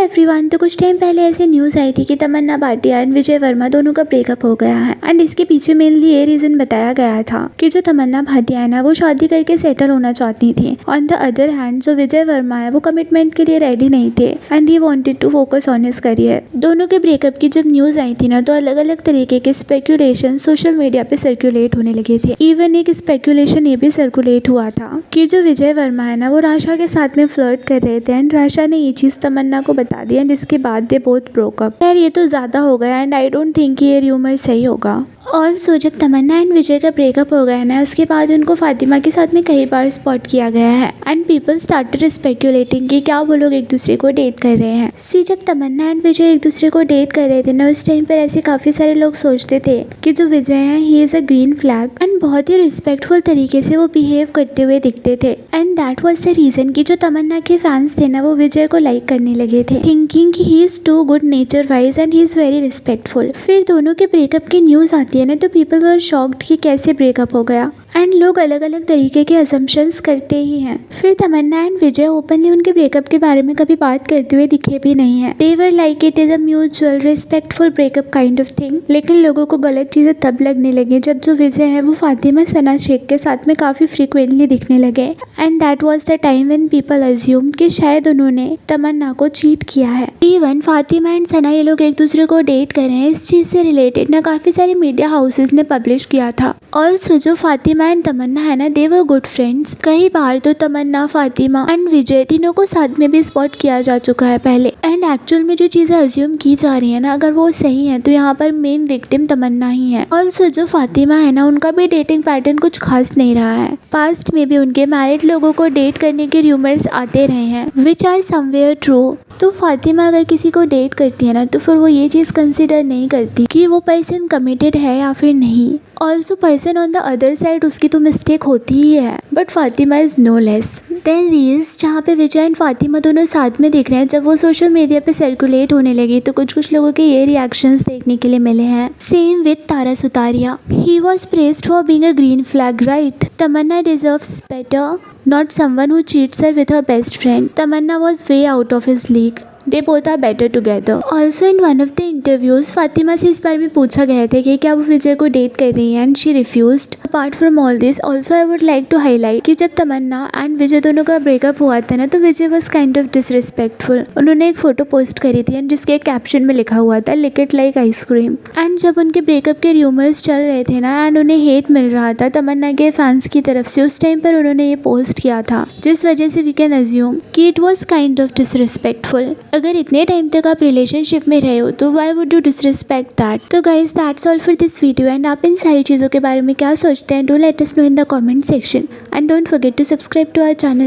Everyone, तो कुछ time पहले ऐसी न्यूज़ आई थी कि तमन्ना भाटिया एंड विजय वर्मा दोनों का ब्रेकअप हो गया है। एंड इसके पीछे मेनली ये रीज़न बताया गया था कि जो तमन्ना भाटिया है ना, वो शादी करके सेटल होना चाहती थी। ऑन द अदर हैंड जो विजय वर्मा है वो कमिटमेंट के लिए रेडी नहीं थे and he wanted to focus on his career. दोनों के ब्रेकअप की जब न्यूज़ आई थी ना, तो अलग अलग तरीके के स्पेकुलेशन सोशल मीडिया पे सर्कुलेट होने लगे थे। इवन एक स्पेकुलेशन ये भी सर्कुलेट हुआ था कि जो विजय वर्मा है ना, वो राशा के साथ में फ्लर्ट कर रहे थे एंड राशा ने ये चीज़ तमन्ना को बता दी एंड इसके बाद दे बोथ ब्रोक अप। यार ये तो ज़्यादा हो गया एंड आई डोंट थिंक ये र्यूमर सही होगा। ऑल्सो जब तमन्ना एंड विजय का ब्रेकअप हो गया ना, उसके बाद उनको फातिमा के साथ में कई बार स्पॉट किया गया है एंड पीपल स्टार्टेड स्पेकुलेटिंग कि क्या वो लोग एक दूसरे को डेट कर रहे हैं। जब तमन्ना एंड विजय एक दूसरे को डेट कर रहे थे ना, उस टाइम पर ऐसे काफ़ी सारे लोग सोचते थे कि जो विजय है he is a green flag and बहुत ही रिस्पेक्टफुल तरीके से वो बिहेव करते हुए दिखते थे। And that was the reason कि जो तमन्ना के फैंस थे ना, वो विजय को लाइक करने लगे थे, थिंकिंग कि he is too good nature wise and he is very respectful. फिर दोनों के ब्रेकअप की न्यूज़ आती है ना, तो पीपल वर शॉक्ड कि कैसे ब्रेकअप हो गया एंड लोग अलग अलग तरीके के असम्पशंस करते ही हैं। फिर तमन्ना एंड विजय ओपनली उनके ब्रेकअप के बारे में कभी बात करते हुए दिखे भी नहीं है। They were like it is a mutual respectful breakup kind of thing. लेकिन लोगों को गलत चीज़ें तब लगने लगी जब जो विजय है वो फातिमा सना शेख के साथ में काफ़ी फ्रिक्वेंटली दिखने लगे and that was the time when people assumed कि शायद उन्होंने तमन्ना को चीट किया है। इवन फातिमा एंड सना ये लोग एक दूसरे को डेट कर रहे हैं, इस चीज़ से रिलेटेड ना काफ़ी सारे मीडिया हाउसेज ने पब्लिश किया था। ऑल्सो जो फातिमा एंड तमन्ना है ना, दे वर गुड फ्रेंड्स। कई बार तो तमन्ना, फातिमा एंड विजय तीनों को साथ में भी स्पॉट किया जा चुका है पहले एंड एक्चुअल में जो चीज़ें अज्यूम की जा रही है ना, अगर वो सही है तो यहाँ पर मेन विक्टिम तमन्ना ही है। ऑल्सो जो फातिमा है ना, उनका भी डेटिंग पैटर्न कुछ खास नहीं रहा है। पास्ट में भी उनके मैरिड लोगों को डेट करने के र्यूमर्स आते रहे हैं विच आर समवेयर ट्रू। तो फातिमा अगर किसी को डेट करती है ना, तो फिर वो ये चीज़ कंसिडर नहीं करती कि वो पर्सन कमिटेड है या फिर नहीं। Also person on the other side उसकी तो मिस्टेक होती ही है, but Fatima is no less. Then reels जहाँ पे विजय एंड फातिमा दोनों साथ में दिख रहे हैं, जब वो सोशल मीडिया पे सर्कुलेट होने लगी तो कुछ लोगों के ये रिएक्शंस देखने के लिए मिले हैं। Same with Tara Sutaria, he was praised for being a green flag right. Tamannaah deserves better, not someone who cheats her with her best friend. Tamanna was way out of his league. They both are better together. Also in one of the interviews, Fatima से इस बारे में पूछा गया था कि क्या वो विजय को डेट कर रही है and she refused. Apart from all this, also I would like to highlight कि जब तमन्ना एंड विजय दोनों का ब्रेकअप हुआ था ना, तो विजय वॉज काइंड ऑफ डिसरिस्पेक्टफुल। उन्होंने एक फोटो पोस्ट करी थी एंड जिसके कैप्शन में लिखा हुआ था लिक इट लाइक आइसक्रीम। एंड जब उनके ब्रेकअप के र्यूमर्स चल रहे थे ना एंड उन्हें हेट मिल रहा था तमन्ना के फैंस की तरफ से, उस टाइम पर उन्होंने ये पोस्ट किया था, जिस वजह से वी कैन अज्यूम कि it was kind of disrespectful. अगर इतने टाइम तक आप रिलेशनशिप में रहे हो तो why would you disrespect that. तो guys that's all for this video and आप इन सारी चीज़ों के बारे में क्या सोचते हैं, do let us know in the comment section and don't forget to subscribe to our channel.